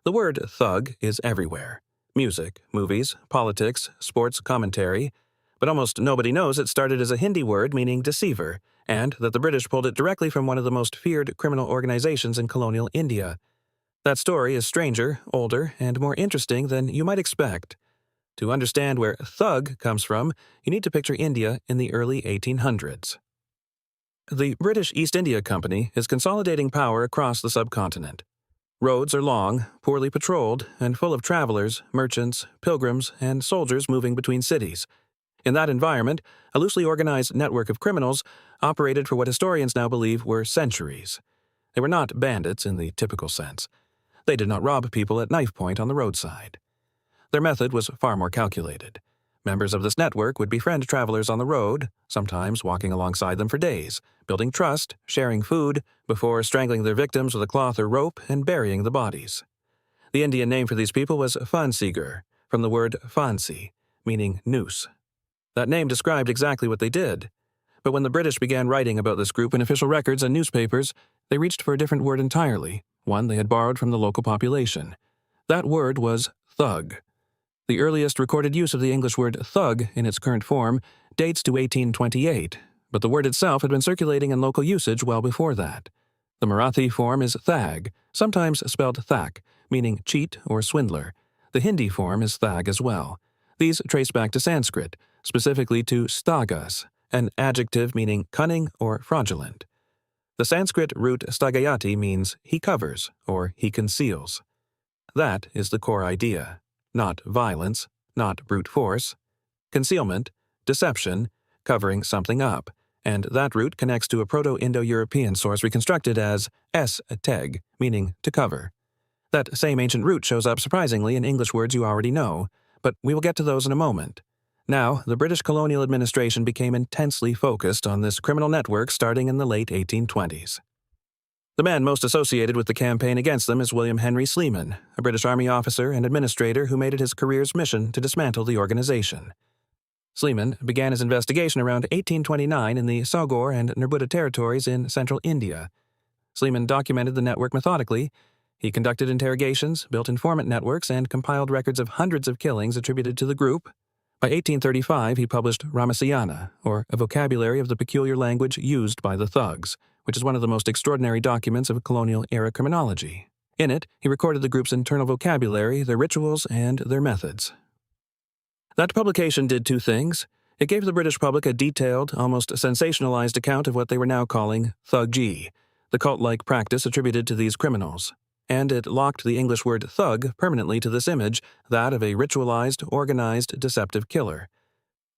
The word thug is everywhere. Music, movies, politics, sports commentary. But almost nobody knows it started as a Hindi word meaning deceiver, and that the British pulled it directly from one of the most feared criminal organizations in colonial India. That story is stranger, older, and more interesting than you might expect. To understand where thug comes from, you need to picture India in the early 1800s. The British East India Company is consolidating power across the subcontinent. Roads are long, poorly patrolled, and full of travelers, merchants, pilgrims, and soldiers moving between cities. In that environment, a loosely organized network of criminals operated for what historians now believe were centuries. They were not bandits in the typical sense. They did not rob people at knife point on the roadside. Their method was far more calculated. Members of this network would befriend travelers on the road, sometimes walking alongside them for days, building trust, sharing food, before strangling their victims with a cloth or rope and burying the bodies. The Indian name for these people was phanseegur, from the word phansee, meaning noose. That name described exactly what they did. But when the British began writing about this group in official records and newspapers, they reached for a different word entirely, one they had borrowed from the local population. That word was thug. The earliest recorded use of the English word thug in its current form dates to 1828, but the word itself had been circulating in local usage well before that. The Marathi form is thag, sometimes spelled thak, meaning cheat or swindler. The Hindi form is thag as well. These trace back to Sanskrit, specifically to sthaga-s, an adjective meaning cunning or fraudulent. The Sanskrit root sthaga-yati means he covers or he conceals. That is the core idea. Not violence, not brute force. Concealment, deception, covering something up, and that root connects to a Proto-Indo-European source reconstructed as thag, meaning to cover. That same ancient root shows up surprisingly in English words you already know, but we will get to those in a moment. Now, the British colonial administration became intensely focused on this criminal network starting in the late 1820s. The man most associated with the campaign against them is William Henry Sleeman, a British Army officer and administrator who made it his career's mission to dismantle the organization. Sleeman began his investigation around 1829 in the Saugor and Nerbudda territories in central India. Sleeman documented the network methodically. He conducted interrogations, built informant networks, and compiled records of hundreds of killings attributed to the group. By 1835, he published Ramasayana, or a vocabulary of the peculiar language used by the thugs, which is one of the most extraordinary documents of colonial-era criminology. In it, he recorded the group's internal vocabulary, their rituals, and their methods. That publication did two things. It gave the British public a detailed, almost sensationalized account of what they were now calling Thuggee, the cult-like practice attributed to these criminals. And it locked the English word thug permanently to this image, that of a ritualized, organized, deceptive killer.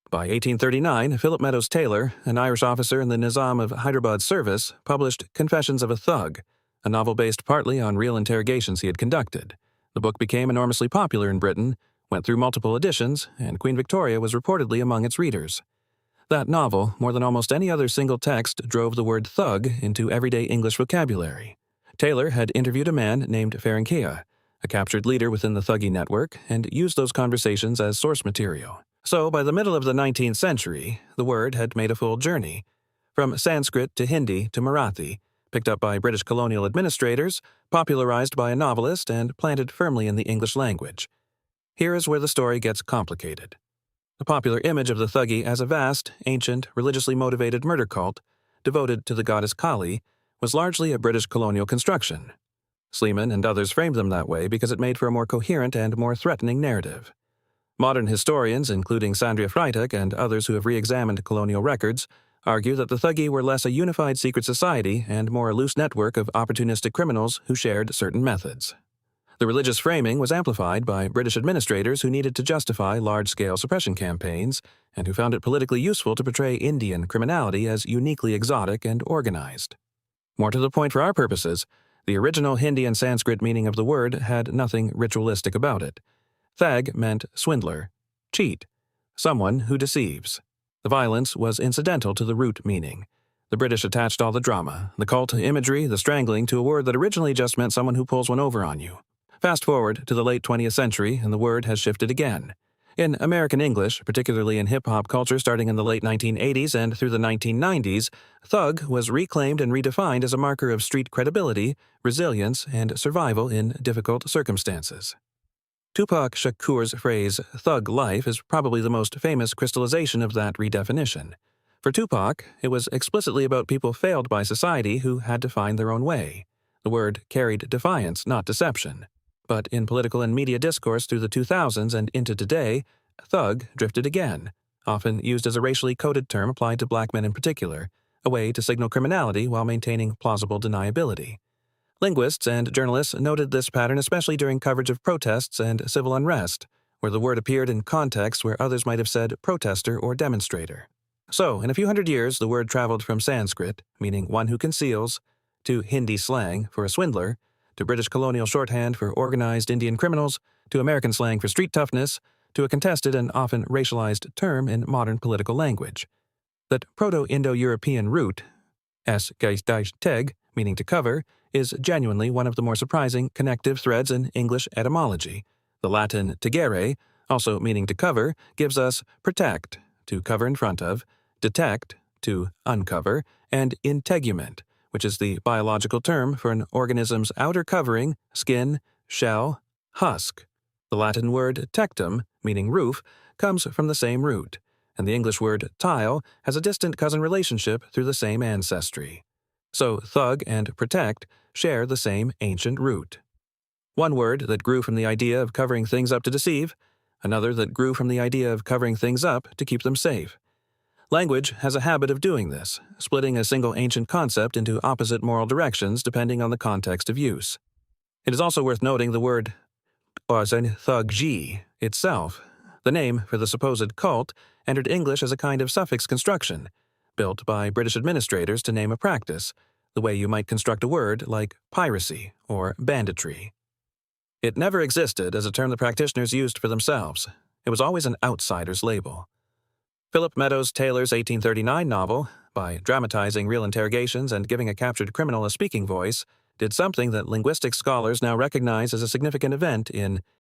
By 1839, Philip Meadows Taylor, an Irish officer in the Nizam of Hyderabad's service, published Confessions of a Thug, a novel based partly on real interrogations he had conducted. The book became enormously popular in Britain, went through multiple editions, and Queen Victoria was reportedly among its readers. That novel, more than almost any other single text, drove the word thug into everyday English vocabulary. Taylor had interviewed a man named Phanseegur, a captured leader within the Thuggee network, and used those conversations as source material. So, by the middle of the 19th century, the word had made a full journey. From Sanskrit to Hindi to Marathi, picked up by British colonial administrators, popularized by a novelist, and planted firmly in the English language. Here is where the story gets complicated. The popular image of the Thuggee as a vast, ancient, religiously motivated murder cult, devoted to the goddess Kali, was largely a British colonial construction. Sleeman and others framed them that way because it made for a more coherent and more threatening narrative. Modern historians, including Sandria Freitag and others who have re-examined colonial records, argue that the Thuggee were less a unified secret society and more a loose network of opportunistic criminals who shared certain methods. The religious framing was amplified by British administrators who needed to justify large-scale suppression campaigns and who found it politically useful to portray Indian criminality as uniquely exotic and organized. More to the point for our purposes, the original Hindi and Sanskrit meaning of the word had nothing ritualistic about it. Thag meant swindler, cheat, someone who deceives. The violence was incidental to the root meaning. The British attached all the drama, the cult imagery, the strangling to a word that originally just meant someone who pulls one over on you. Fast forward to the late 20th century, and the word has shifted again. In American English, particularly in hip-hop culture starting in the late 1980s and through the 1990s, thug was reclaimed and redefined as a marker of street credibility, resilience, and survival in difficult circumstances. Tupac Shakur's phrase, "thug life," is probably the most famous crystallization of that redefinition. For Tupac, it was explicitly about people failed by society who had to find their own way. The word carried defiance, not deception. But in political and media discourse through the 2000s and into today, thug drifted again, often used as a racially coded term applied to black men in particular, a way to signal criminality while maintaining plausible deniability. Linguists and journalists noted this pattern especially during coverage of protests and civil unrest, where the word appeared in contexts where others might have said protester or demonstrator. So, in a few hundred years, the word traveled from Sanskrit, meaning one who conceals, to Hindi slang for a swindler, to British colonial shorthand for organized Indian criminals, to American slang for street toughness, to a contested and often racialized term in modern political language. That Proto-Indo-European root, thag, meaning to cover, is genuinely one of the more surprising connective threads in English etymology. The Latin thagere, also meaning to cover, gives us protect, to cover in front of, detect, to uncover, and integument, which is the biological term for an organism's outer covering, skin, shell, husk. The Latin word tectum, meaning roof, comes from the same root, and the English word tile has a distant cousin relationship through the same ancestry. So thug and protect share the same ancient root. One word that grew from the idea of covering things up to deceive, another that grew from the idea of covering things up to keep them safe. Language has a habit of doing this, splitting a single ancient concept into opposite moral directions depending on the context of use. It is also worth noting the word Thuggee itself. The name for the supposed cult entered English as a kind of suffix construction, built by British administrators to name a practice, the way you might construct a word like piracy or banditry. It never existed as a term the practitioners used for themselves. It was always an outsider's label. Philip Meadows Taylor's 1839 novel, by dramatizing real interrogations and giving a captured criminal a speaking voice, did something that linguistics scholars now recognize as a significant event in